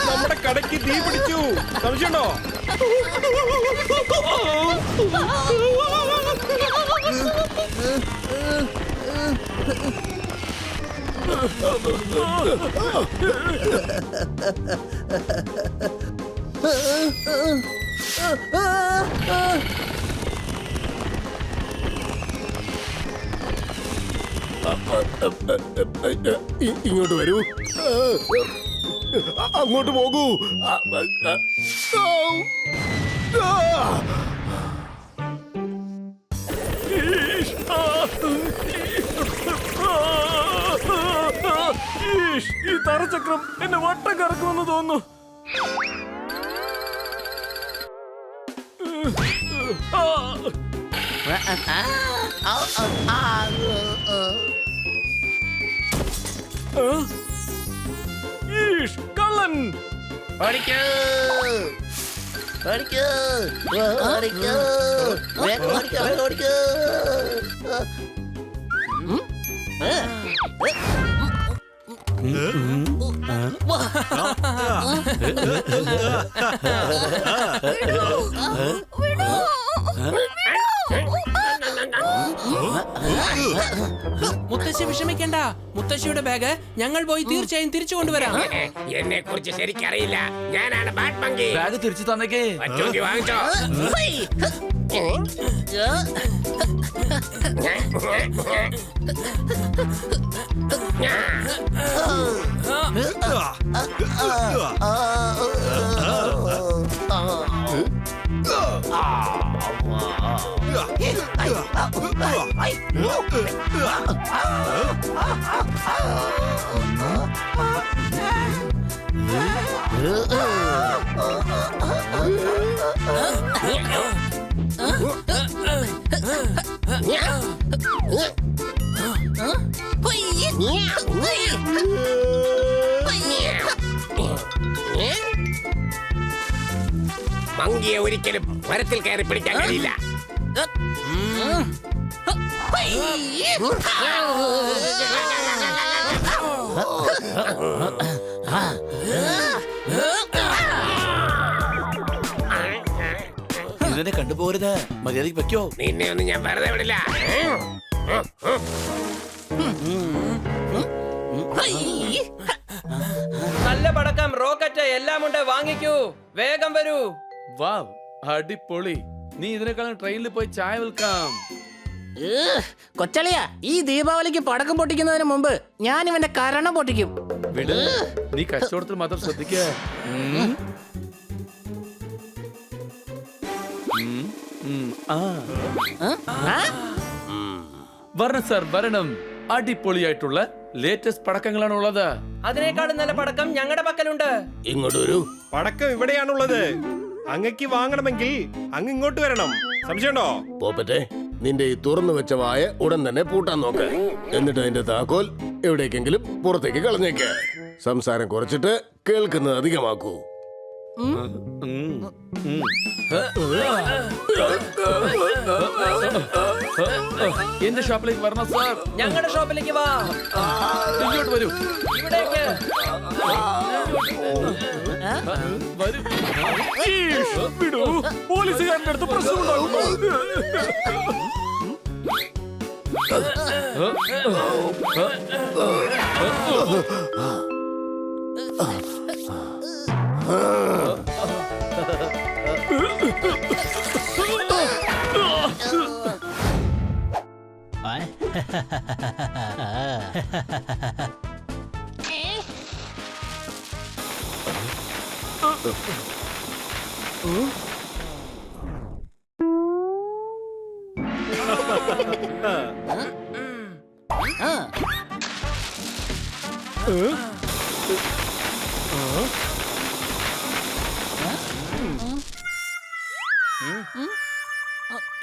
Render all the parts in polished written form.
നമ്മുടെ കടയ്ക്ക് തീ പിടിച്ചു. സംശയമുണ്ടോ? ഇങ്ങോട്ട് വരൂ. അങ്ങോട്ട് പോകൂ. ഈ തറചക്രം എന്നെ വട്ടം കറക്കുമെന്ന് തോന്നുന്നു. കള്ളൻ! ഓടിക്കൂ, ഓടിക്കൂ, ഓടിക്കൂ, വേഗം ഓടിക്കൂ, വേഗം ഓടിക്കൂ. മുത്തശ്ശി വിഷമിക്കണ്ട. മുത്തശ്ശിയുടെ ബാഗ് ഞങ്ങൾ പോയി തീർച്ചയായും തിരിച്ചു കൊണ്ടുവരാം. എന്നെ കുറിച്ച് ശരിക്കറിയില്ല. ഞാനാണ് ബാറ്റ് മങ്കി. ബാഗ് തിരിച്ചു തന്നേക്കേ. വാങ്ങിച്ചോ. മങ്കിയെ ഒരിക്കലും മരത്തിൽ കയറി പിടിക്കാൻ കഴിയില്ല. ഇതിനെ കണ്ടുപോരുത്. മര്യാദയ്ക്ക് വെക്കോ. നിന്നെ ഒന്നും ഞാൻ വെറുതെ വിടില്ല. നല്ല പടക്കം, റോക്കറ്റ് എല്ലാം ഉണ്ട്. വാങ്ങിക്കൂ, വേഗം വരൂ. വാവ്, അടിപൊളി. നീ ഇതിനേക്കാളും ട്രെയിനിൽ പോയി ചായ വിൽക്കാം. കൊച്ചളിയ, ഈ ദീപാവലിക്ക് പടക്കം പൊട്ടിക്കുന്നതിന് മുമ്പ് ഞാൻ ഇവന്റെ കരണം പൊട്ടിക്കും. വിട്, നീ കച്ചവടത്തിൽ മാത്രം ശ്രദ്ധിക്ക. വരണം സാർ, വരണം. അടിപൊളിയായിട്ടുള്ള ലേറ്റസ്റ്റ് പടക്കങ്ങളാണ് ഉള്ളത്. അതിനേക്കാളും നല്ല പടക്കം ഞങ്ങളുടെ പക്കലുണ്ട്. ഇങ്ങോട്ട് വരൂ. പടക്കം ഇവിടെയാണുള്ളത്. അങ്ങക്ക് വാങ്ങണമെങ്കിൽ അങ്ങ് ഇങ്ങോട്ട് വരണം. സംശയമുണ്ടോ? പോപ്പറ്റെ, നിന്റെ ഈ തുറന്നു വെച്ച വായ ഉടൻ തന്നെ പൂട്ടാൻ നോക്ക്. എന്നിട്ട് അതിന്റെ താക്കോൽ എവിടേക്കെങ്കിലും പുറത്തേക്ക് കളഞ്ഞേക്ക്. സംസാരം കുറച്ചിട്ട് കേൾക്കുന്നത് അധികമാക്കൂ. എന്റെ ഷോപ്പിലേക്ക് വരണം സാർ. ഞങ്ങളുടെ ഷോപ്പിലേക്ക് വാ. ഇങ്ങോട്ട് വരൂ. ഇവിടേക്ക് വരൂ. വിടൂ, പോലീസുകാരന്റെ അടുത്ത് പ്രശ്നമുണ്ടാകുന്നു.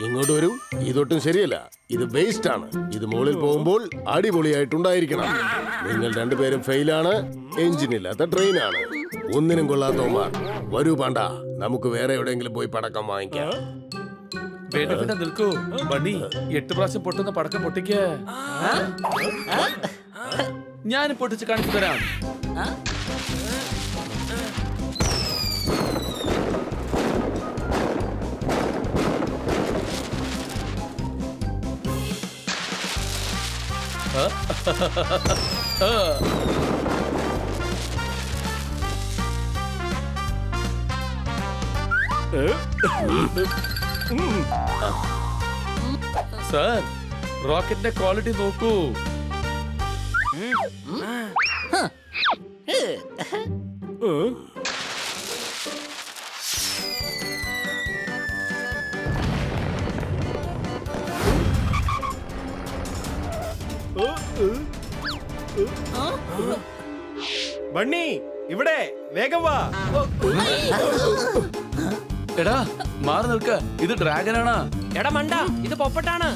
ഇങ്ങോട്ട് വരൂ. ഇതൊട്ടും ശരിയല്ല. ഇത് വേസ്റ്റ് ആണ്. ഇത് മുകളിൽ പോകുമ്പോൾ അടിപൊളിയായിട്ടുണ്ടായിരിക്കണം. നിങ്ങൾ രണ്ടുപേരും ഫെയിലാണ്. എഞ്ചിനില്ലാത്ത ട്രെയിനാണ്. ഒന്നിനും കൊള്ളാത്തവന്മാർ. വരൂ പാണ്ട, നമുക്ക് വേറെ എവിടെയെങ്കിലും പോയി പടക്കം വാങ്ങിക്കാം. വേണ്ട വേണ്ട നിൽക്കൂ. ബണ്ണി 8 പ്രാവശ്യം പൊട്ടുന്ന പടക്കം പൊട്ടിക്ക. ഞാൻ പൊട്ടിച്ച് കാണിച്ചു തരാം. സർ, റോക്കറ്റിന്റെ ക്വാളിറ്റി നോക്കൂ. ബണ്ണി ഇവിടെ വേഗം വാ. എടാ മാറി നിൽക്ക, ഇത് ഡ്രാഗനാണ്. എടാ മണ്ട, ഇത് പൊപ്പട്ടാണ്.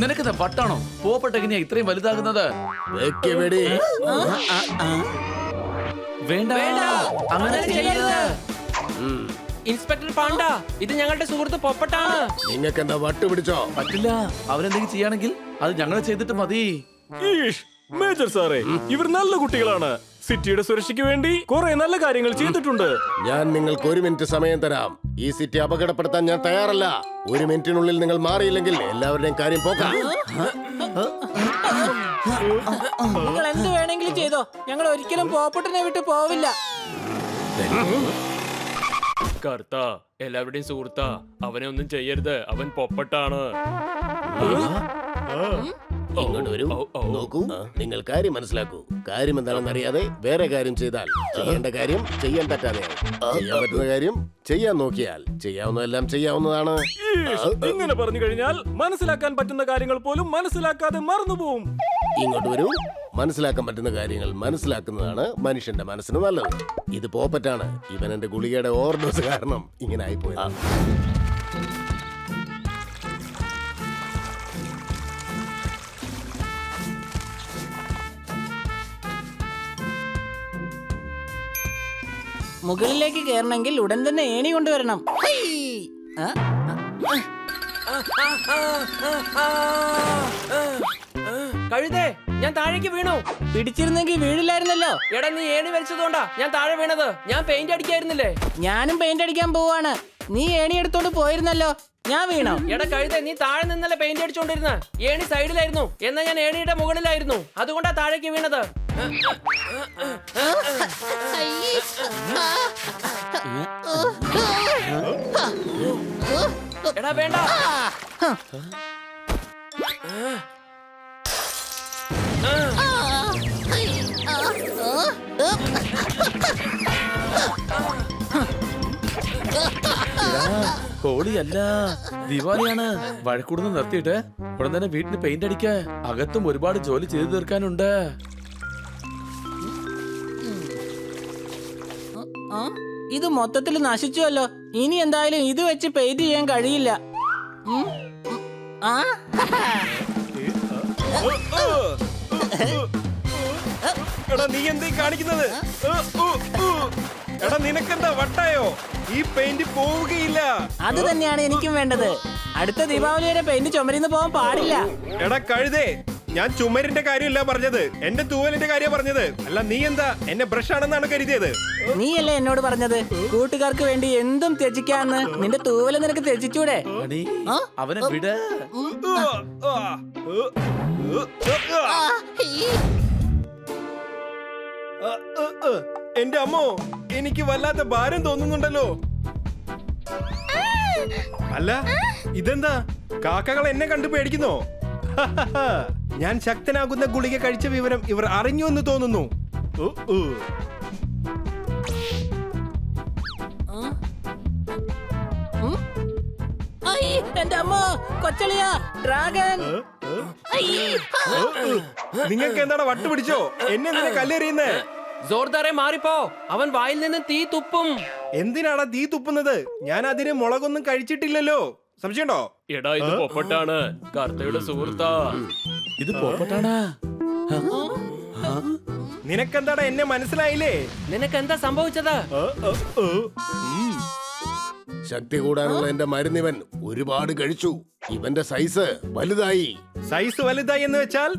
നിനക്കെന്താ വട്ടാണോ? പോപ്പട്ട് എങ്ങനെയാ ഇത്രയും വലുതാകുന്നത്? വെക്ക് വെടി. വേണ്ട അങ്ങനെ ചെയ്യരുത്. ഇൻസ്പെക്ടർ പാണ്ട, ഇത് ഞങ്ങളുടെ സുഹൃത്ത് പൊപ്പട്ടാണ്. നിങ്ങൾക്ക് എന്താ വട്ട് പിടിച്ചോ? പറ്റില്ല. അവരെന്തെങ്കിലും ചെയ്യാണെങ്കിൽ അത് ഞങ്ങൾ ചെയ്തിട്ട് മതി. ഈഷ്, മേജർ സാറേ, ഇവർ നല്ല കുട്ടികളാണ്. സിറ്റിയുടെ സുരക്ഷയ്ക്ക് വേണ്ടി കുറെ നല്ല കാര്യങ്ങൾ ചെയ്തിട്ടുണ്ട്. ഞാൻ നിങ്ങൾക്ക് 1 മിനിറ്റ് സമയം തരാം. ഈ സിറ്റി അപകടപ്പെടുത്താൻ ഞാൻ തയ്യാറല്ല. 1 മിനിറ്റിനുള്ളിൽ നിങ്ങൾ മാറിയില്ലെങ്കിൽ എല്ലാവരുടെയും കാര്യം പോക്കാം. നിങ്ങൾ എന്ത് വേണമെങ്കിലും ചെയ്തോ, ഞങ്ങൾ ഒരിക്കലും പോപ്പട്ടിനെ വിട്ട് പോവില്ല. കർത്ത, എല്ലാവരുടെയും സുഹൃത്താ, അവനെ ഒന്നും ചെയ്യരുത്. അവൻ പൊപ്പട്ടാണ്. ഇങ്ങോട്ട് വരൂ. നോക്കൂ, നിങ്ങൾ കാര്യം മനസ്സിലാക്കൂ. കാര്യം എന്താണെന്ന് അറിയാതെ വേറെ കാര്യം ചെയ്താൽ ചെയ്യേണ്ട കാര്യം ചെയ്യാൻ പറ്റാതെയാവും. ചെയ്യാൻ പറ്റുന്ന കാര്യം ചെയ്യാൻ നോക്കിയാൽ ചെയ്യാവുന്നതെല്ലാം ചെയ്യാവുന്നതാണ്. ഈഷ്, ഇങ്ങനെ പറഞ്ഞു കഴിഞ്ഞാൽ മനസ്സിലാക്കാൻ പറ്റുന്ന കാര്യങ്ങൾ പോലും മനസ്സിലാക്കാതെ മറന്നുപോകും. ഇങ്ങോട്ട് വരൂ. മനസ്സിലാക്കാൻ പറ്റുന്ന കാര്യങ്ങൾ മനസ്സിലാക്കുന്നതാണ് മനുഷ്യന്റെ മനസ്സിന് നല്ലത്. ഇത് പോപ്പറ്റാണ്. ഇവൻ എന്റെ ഗുളികയുടെ ഓവർഡോസ് കാരണം ഇങ്ങനെ ആയിപ്പോയത്. മുകളിലേക്ക് കയറണമെങ്കിൽ ഉടൻ തന്നെ ഏണി കൊണ്ടുവരണം. ഹൈ! ആ? കഴുതേ, ഞാൻ താഴേക്ക് വീണു. പിടിച്ചിരുന്നെങ്കിൽ വീഴില്ലായിരുന്നല്ലോ. എടാ, നീ ഏണി വലിച്ചതുകൊണ്ടാ ഞാൻ താഴെ വീണത്. ഞാൻ പെയിന്റ് അടിക്കായിരുന്നില്ലേ? ഞാനും പെയിന്റ് അടിക്കാൻ പോവാണ്. നീ ഏണി എടുത്തോണ്ട് പോയിരുന്നല്ലോ. ഞാൻ വീണോ? എടാ കഴുതേ, നീ താഴെ നിന്നല്ലേ പെയിന്റ് അടിച്ചോണ്ടിരുന്ന. ഏണി സൈഡിലായിരുന്നു, എന്നാ ഞാൻ ഏണിയുടെ മുകളിലായിരുന്നു. അതുകൊണ്ടാ താഴേക്ക് വീണത്. എടാ വേണ്ട. ഹോളിയല്ല, ദിവാലിയാണ്. വഴക്കൂടുന്ന് നിർത്തിയിട്ട് ഉടൻ തന്നെ വീട്ടിന് പെയിന്റ് അടിക്ക. അകത്തും ഒരുപാട് ജോലി ചെയ്തു തീർക്കാനുണ്ട്. ആ? ഇത് മൊത്തത്തിൽ നശിച്ചുവല്ലോ. ഇനി എന്തായാലും ഇത് വെച്ച് പെയിന്റ് ചെയ്യാൻ കഴിയില്ല. ഉം? ഉം. ആ? എടാ നീ എന്തീ കാണിക്കുന്നത്? എടാ നിനക്കെന്താ വട്ടായോ? ഈ പെയിന്റ് പോവുകയില്ല. അത് തന്നെയാണ് എനിക്കും വേണ്ടത്. അടുത്ത ദീപാവലിയുടെ പെയിന്റ് ചുമരിന്ന് പോകാൻ പാടില്ല. എടാ കഴുതേ, ഞാൻ ചുമരിന്റെ കാര്യമല്ല പറഞ്ഞത്, എന്റെ തൂവലിന്റെ കാര്യം പറഞ്ഞത്. അല്ല നീ എന്താ എന്നെ ബ്രഷ് ആണെന്നാണ് കരുതിയത്? നീയല്ലേ എന്നോട് പറഞ്ഞത് കൂട്ടുകാർക്ക് വേണ്ടി എന്തും ത്യജിക്കാന്ന്. നിന്റെ തൂവല് നിനക്ക് ത്യജിച്ചൂടെ? മണി, അവനെ വിട്. എന്റെ അമ്മോ, എനിക്ക് വല്ലാത്ത ഭാരം തോന്നുന്നുണ്ടല്ലോ. അല്ല ഇതെന്താ, കാക്കകൾ എന്നെ കണ്ടു പേടിക്കുന്നോ? ഞാൻ ശക്തനാകുന്ന ഗുളിക കഴിച്ച വിവരം ഇവർ അറിഞ്ഞു എന്ന് തോന്നുന്നു. എന്റെ അമ്മ, കൊച്ചളിയാ, ഡ്രാഗൺ. നിങ്ങൾക്ക് എന്താണ് വട്ടുപിടിച്ചോ? എന്നെ എന്തിനാ കല്ലെറിയുന്നേ? ജോർദാറെ മാറിപ്പോ, അവൻ വായിൽ നിന്ന് തീ തുപ്പും. എന്തിനാടാ തീ തുപ്പുന്നത്? ഞാൻ അതിന് മുളകൊന്നും കഴിച്ചിട്ടില്ലല്ലോ. സംശയമുണ്ടോ? എടാ ഇത് പൊപ്പട്ടാണ്, കർത്തയുടെ സുഹൃത്താ. ഇത് പോപ്പട്ടാണ്. നിനക്കെന്താടാ എന്നെ മനസ്സിലായില്ലേ? നിനക്ക് എന്താ സംഭവിച്ചത്? ശക്തി കൂടാനുള്ള എന്റെ മരുന്നിവൻ ഒരുപാട് കഴിച്ചു. ഇവന്റെ സൈസ് വലുതായി. സൈസ് വലുതായി എന്ന് വെച്ചാൽ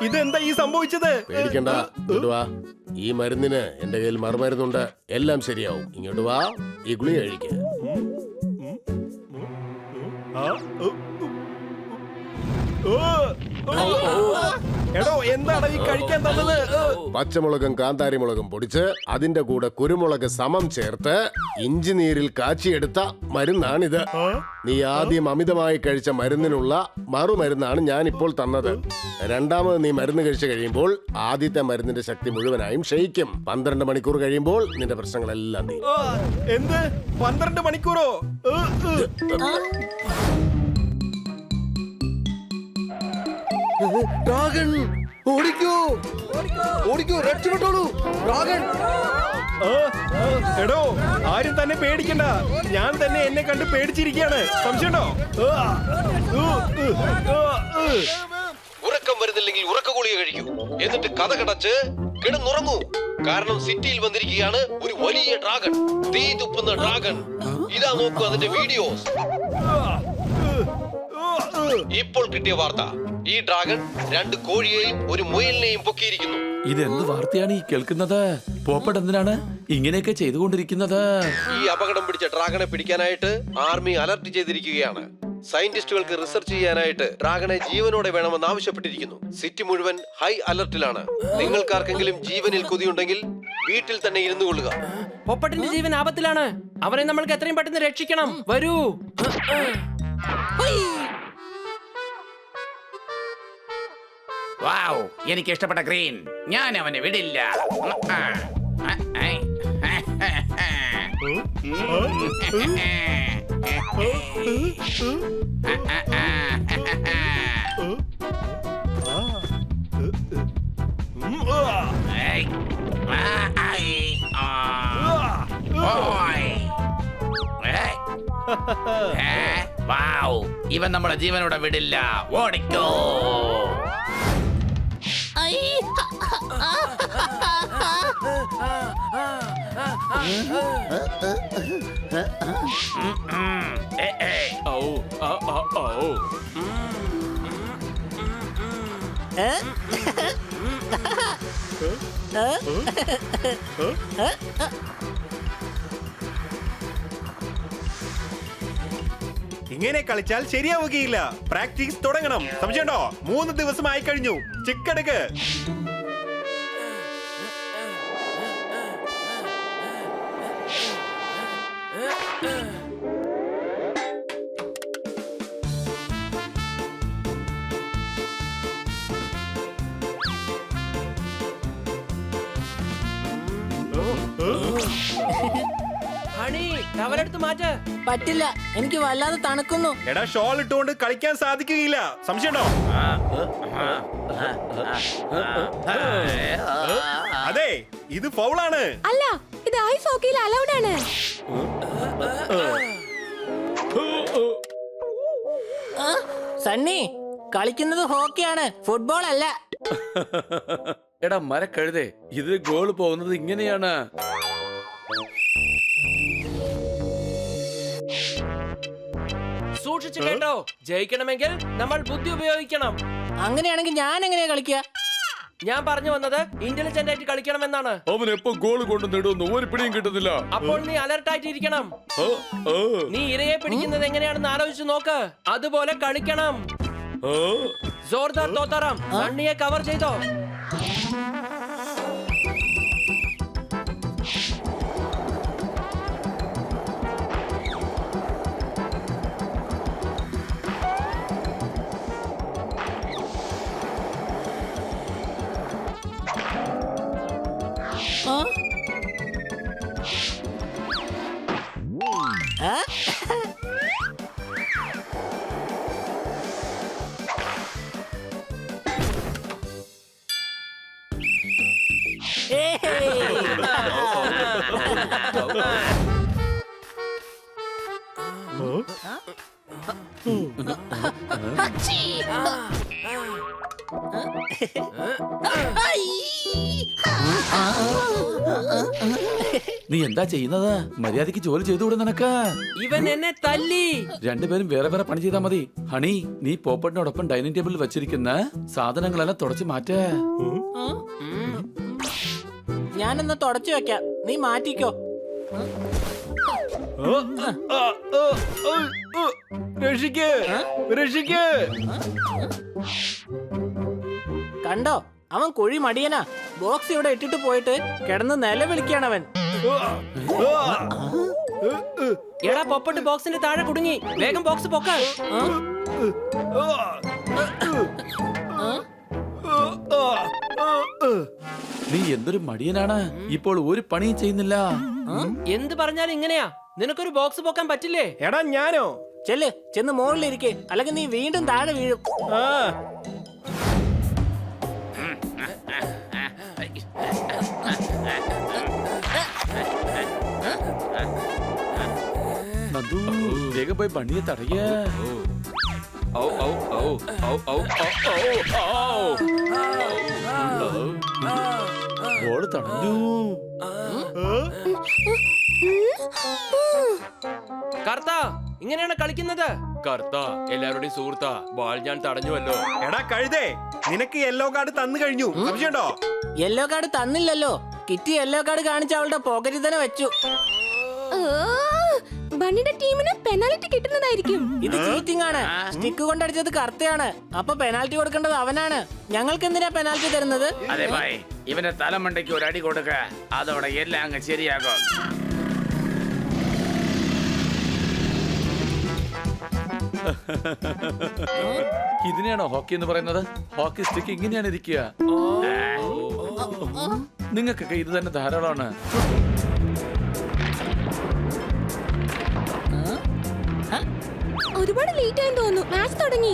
ഇതെന്താ ഈ സംഭവിച്ചത്? പേടിക്കണ്ട, ഇങ്ങോട്ട് വാ. ഈ മരുന്നിന് എന്റെ കയ്യിൽ മറുമരുന്നുണ്ട്. എല്ലാം ശരിയാവും. ഇങ്ങോട്ട് വാ, ഈ ഗുളിക കഴിക്ക്. എടോ, എന്താണ് ഈ കഴിക്കാൻ തന്നത്? പച്ചമുളകും കാന്താരിമുളകും പൊടിച്ച് അതിന്റെ കൂടെ കുരുമുളക് സമം ചേർത്ത് ഇഞ്ചി നീരിൽ കാച്ചിയെടുത്ത മരുന്നാണിത്. നീ ആദ്യം അമിതമായി കഴിച്ച മരുന്നിനുള്ള മറുമരുന്നാണ് ഞാൻ ഇപ്പോൾ തന്നത്. രണ്ടാമത് നീ മരുന്ന് കഴിച്ചു കഴിയുമ്പോൾ ആദ്യത്തെ മരുന്നിന്റെ ശക്തി മുഴുവനായും ക്ഷയിക്കും. 12 മണിക്കൂർ കഴിയുമ്പോൾ നിന്റെ പ്രശ്നങ്ങളെല്ലാം തീരും. എന്ത് 12 മണിക്കൂറോ? ഡ്രാഗൺ ഓടിക്കൂ, ഓടിക്കൂ, രക്ഷപ്പെട്ടോളൂ. ഡ്രാഗൺ എടോ, ആരും തന്നെ പേടിക്കണ്ട. ഞാൻ തന്നെ എന്നെ കണ്ട് പേടിച്ചിരിക്കുകയാണ്. സംശയമുണ്ടോ? ഉറക്കം വരുന്നില്ലെങ്കിൽ ഉറക്ക ഗുളിക കഴിക്കൂ. എന്നിട്ട് കഥ കടച്ച് കിടന്നുറങ്ങൂ. കാരണം സിറ്റിയിൽ വന്നിരിക്കുകയാണ് ഒരു വലിയ ഡ്രാഗൺ, തീ തുപ്പുന്ന ഡ്രാഗൺ. ഇതാ നോക്കൂ അതിന്റെ വീഡിയോസ്. ഇപ്പോൾ കിട്ടിയ വാർത്ത, ഈ ഡ്രാഗൺ 2 കോഴിയെയും ഒരു മുയലിനെയും പൊക്കിയിരിക്കുന്നു. ഇതെന്ത് വാർത്തയാണ് ഈ കേൾക്കുന്നത്? പോപ്പട്ട് എന്തിനാണ് ഇങ്ങനെയൊക്കെ ചെയ്തുകൊണ്ടിരിക്കുന്നത്? ഈ അപകടം പിടിച്ച ഡ്രാഗണെ പിടിക്കാനായിട്ട് ആർമി അലർട്ട് ചെയ്തിരിക്കുകയാണ്. സയന്റിസ്റ്റുകൾക്ക് റിസർച്ച് ചെയ്യാനായിട്ട് ഡ്രാഗണെ ജീവനോടെ വേണമെന്ന് ആവശ്യപ്പെട്ടിരിക്കുന്നു. സിറ്റി മുഴുവൻ ഹൈ അലർട്ടിലാണ്. നിങ്ങൾക്കാർക്കെങ്കിലും ജീവനിൽ കൊതിയുണ്ടെങ്കിൽ വീട്ടിൽ തന്നെ ഇരുന്നു കൊള്ളുക. പൊപ്പട്ടിന്റെ ജീവൻ ആപത്തിലാണ്. അവനെ നമ്മൾക്ക് എത്രയും പെട്ടെന്ന് രക്ഷിക്കണം. വരൂ. വാവ്, എനിക്ക് ഇഷ്ടപ്പെട്ട ഗ്രീൻ. ഞാൻ അവനെ വിടില്ല. വാവ്, ഇവൻ നമ്മളെ ജീവനോടെ വിടില്ല. ഓടിക്കോ. ഇങ്ങനെ കളിച്ചാൽ ശരിയാവുകയില്ല. പ്രാക്ടീസ് തുടങ്ങണം. സംശയമുണ്ടോ? 3 ദിവസമായി കഴിഞ്ഞു. ചിക്കെടുക്ക്. ഹണി, ടവലെടുത്ത് മാറ്റ്. പറ്റില്ല, എനിക്ക് വല്ലാതെ തണുക്കുന്നു. എടാ, ഷോൾ ഇട്ടുകൊണ്ട് കളിക്കാൻ സാധിക്കുകയില്ല. സംശയമുണ്ടോ? അതെ, ഇത് ഫൗളാണ്. അല്ല, ഇത് ഐസ് ഹോക്കിയിൽ അലൗഡ് ആണ്. സണ്ണി, കളിക്കുന്നത് ഹോക്കിയാണ്, ഫുട്ബോൾ അല്ല. എടാ മരക്കഴുതേ, ഇത് ഗോൾ പോകുന്നത് ഇങ്ങനെയാണ്. സൂക്ഷിച്ചു കേട്ടോ. ജയിക്കണമെങ്കിൽ നമ്മൾ ബുദ്ധി ഉപയോഗിക്കണം. അങ്ങനെയാണെങ്കിൽ ഞാൻ എങ്ങനെയാ കളിക്കുക? ഞാൻ പറഞ്ഞു വന്നത് ഇന്റലിജന്റ് ആയിട്ട് കളിക്കണമെന്നാണ്. അവൻ എപ്പോ ഗോൾ കൊണ്ട് നേടുന്നു ഒരു പിടിയും കിട്ടുന്നില്ല. അപ്പോൾ നീ അലർട്ട് ആയിട്ട് ഇരിക്കണം. നീ ഇരയെ പിടിക്കുന്നത് എങ്ങനെയാണെന്ന് ആലോചിച്ച് നോക്ക്. അതുപോലെ കളിക്കണം. ജോർദാർ തോത്താറാം. സണ്ണിയെ കവർ ചെയ്തോ. നീ എന്താ ചെയ്യുന്നത്? മര്യാദക്ക് ജോലി ചെയ്തുകൂടെ നിനക്ക്? ഇവൻ എന്നെ തല്ലി. രണ്ടുപേരും വേറെ വേറെ പണി ചെയ്താൽ മതി. ഹണി, നീ പോപ്പട്ടിനോടൊപ്പം ഡൈനിങ് ടേബിളിൽ വെച്ചിരിക്കുന്ന സാധനങ്ങളെല്ലാം തുടച്ച് മാറ്റേ. ഞാനൊന്ന് തുടച്ചു വെക്കാം, നീ മാറ്റിക്കോ. രക്ഷിക്ക്, രക്ഷിക്ക്. കണ്ടോ, അവൻ കുഴി മടിയനാ. ബോക്സ് ഇവിടെ ഇട്ടിട്ട് പോയിട്ട് കിടന്ന് നിലവിളിക്കാണവൻ. എടാ പൊപ്പട്ട് ബോക്സിന്റെ താഴെ കുടുങ്ങി. വേഗം ബോക്സ് പൊക്ക. നീ എന്തൊരു മടിയനാണ്. ഇപ്പോൾ ഒരു പണിയും ചെയ്യുന്നില്ല. എന്ത് പറഞ്ഞാലും ഇങ്ങനെയാ. നിനക്കൊരു ബോക്സ് പൊക്കാൻ പറ്റില്ലേ? എടാ ഞാനോ? ചെല്ല്, ചെന്ന് മുകളിലിരിക്കെ, അല്ലെങ്കിൽ നീ വീണ്ടും താഴെ വീഴും. ആ നന്ദു, വേഗം പോയി ബണ്ണിയെ തടയ. ബോൾ തടഞ്ഞു. കർത്ത, ഇങ്ങനെയാണ് കളിക്കുന്നത്? കർത്ത, എല്ലാവരുടെയും സുഹൃത്താ. ബാൾ ഞാൻ തടഞ്ഞുവല്ലോ. എടാ കഴുതേ, നിനക്ക് യെല്ലോ കാർഡ് തന്നു കഴിഞ്ഞു. സംശയമുണ്ടോ? യെല്ലോ കാർഡ് തന്നില്ലല്ലോ. കിറ്റി യെല്ലോ കാർഡ് കാണിച്ച് അവളുടെ പോക്കറ്റിൽ തന്നെ വെച്ചു. ബണ്ണിയുടെ ടീമിന് പെനാൽറ്റി കിട്ടുന്നതായിരിക്കും. ഇത് ചീറ്റിംഗ് ആണ്. സ്റ്റിക്ക് കൊണ്ടടിച്ചത് കർത്തയാണ്. അപ്പൊ പെനാൽറ്റി കൊടുക്കേണ്ടത് അവനാണ്. ഞങ്ങൾക്ക് എന്തിനാ പെനാൽറ്റി തരുന്നത്? അതെ ഭായ്, ഇവന്റെ തലമണ്ടയ്ക്ക് ഒരു അടി കൊടുക്ക, അതോടെ എല്ലാം അങ്ങ് ശരിയാകും. ഇതിനെയാണോ ഹോക്കി എന്ന് പറയുന്നത്? ഹോക്കി സ്റ്റിക്ക് ഇങ്ങനെയാണ് ഇരിക്കുക. നിങ്ങൾക്കൊക്കെ ഇത് തന്നെ ധാരാളമാണ്. ഒരുപാട് ലേറ്റ് ആയെന്ന് തോന്നുന്നു. മാച്ച് തുടങ്ങി.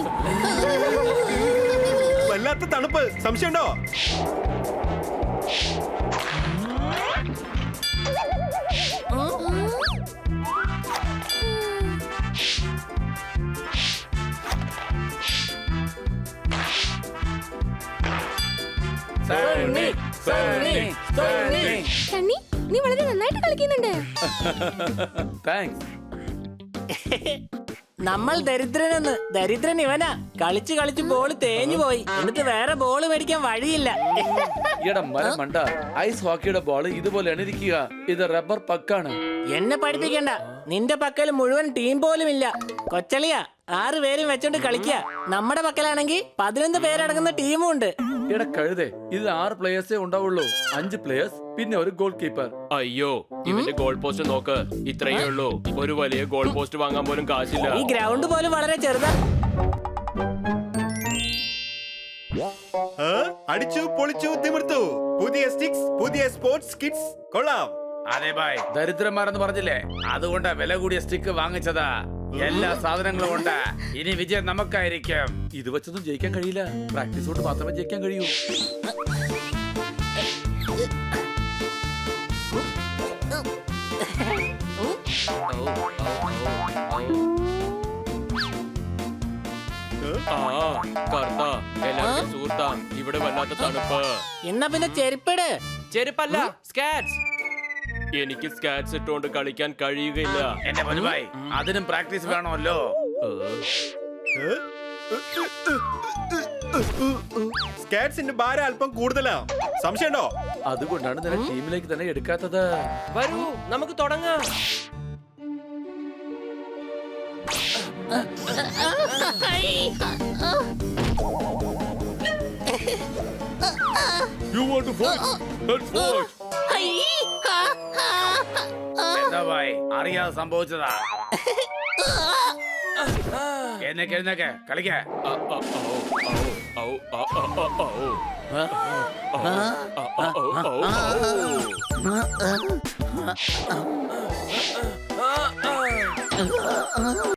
വല്ലാത്ത തണുപ്പ്. സംശയമുണ്ടോ? സണ്ണി, നീ വളരെ നന്നായിട്ട് കളിക്കുന്നുണ്ട്. താങ്ക്സ്. നമ്മൾ ദരിദ്രനെന്ന്. ദരിദ്രൻ ഇവനാ. കളിച്ച് കളിച്ച് ബോൾ തേഞ്ഞു പോയി. എന്നിട്ട് വേറെ ബോൾ മേടിക്കാൻ വഴിയില്ല. എടാ മരം മണ്ട, ഐസ് ഹോക്കിയുടെ ബോൾ ഇതുപോലെയാണ് ഇരിക്കുക. ഇത് റബ്ബർ പക്കാണ്. എന്നെ പഠിപ്പിക്കണ്ട. നിന്റെ പക്കൽ മുഴുവൻ ടീം പോലും ഇല്ല. കൊച്ചളിയാ, 6 പേരും വെച്ചോണ്ട് കളിക്കുക. നമ്മുടെ പക്കലാണെങ്കിൽ 11 പേരടങ്ങുന്ന ടീമും ഉണ്ട്. എടാ കഴുതേ, ഇത് 6 പ്ലേയേഴ്സേ ഉണ്ടാവുള്ളൂ. 5 പ്ലേയേഴ്സ്, പിന്നെ ഒരു ഗോൾ കീപ്പർ. അയ്യോ, ഇവന്റെ ഗോൾ പോസ്റ്റ് നോക്ക്. ഇത്രയേ ഉള്ളൂ. ഒരു വലിയ ഗോൾ പോസ്റ്റ് വാങ്ങാൻ പോലും കാശില്ല. ഈ ഗ്രൗണ്ട് പോലും വളരെ ചെറുതാ. അടിച്ചു പൊളിച്ചു തിമിർത്തു. പുതിയ സ്റ്റിക്സ്, പുതിയ സ്പോർട്സ് കിറ്റ്സ്. കൊള്ളാം. അതെ ഭായ്, ദരിദ്രന്മാരെന്ന് പറഞ്ഞില്ലേ, അതുകൊണ്ടാ വില കൂടിയ സ്റ്റിക്ക് വാങ്ങിച്ചതാ. എല്ലാ സാധനങ്ങളും ഉണ്ട്. ഇനി വിജയം നമുക്കായിരിക്കും. ഇത് വെച്ചൊന്നും ജയിക്കാൻ കഴിയില്ല. പ്രാക്ടീസ് കൊണ്ട് മാത്രമേ ജയിക്കാൻ കഴിയൂ. ആ കർത്ത, എല്ലാവരുടെയും സുഹൃത്താ. ഇവിടെ വല്ലാത്ത തണുപ്പ്. എന്നാ പിന്നെ ചെരുപ്പിട്. ചെരുപ്പല്ല, സ്കാറ്റ്സ്. എനിക്ക് സ്കാറ്റ്സ് ഇട്ടുകൊണ്ട് കളിക്കാൻ കഴിയുകയില്ല. എന്റെ പൊന്നുഭായ്, അതിനും പ്രാക്ടീസ് വേണമല്ലോ. സ്കാറ്റ്സിന്റെ ഭാരം അല്പം കൂടുതലാ. സംശയമുണ്ടോ? അതുകൊണ്ടാണ് നിന്നെ ടീമിലേക്ക് തന്നെ എടുക്കാത്തത്. വരൂ, നമുക്ക് തുടങ്ങാം. You want to fight? Let's fight. എന്താ ഭായ്, അറിയാതെ സംഭവിച്ചതാ. എഴുന്നേക്ക്, കളിക്ക.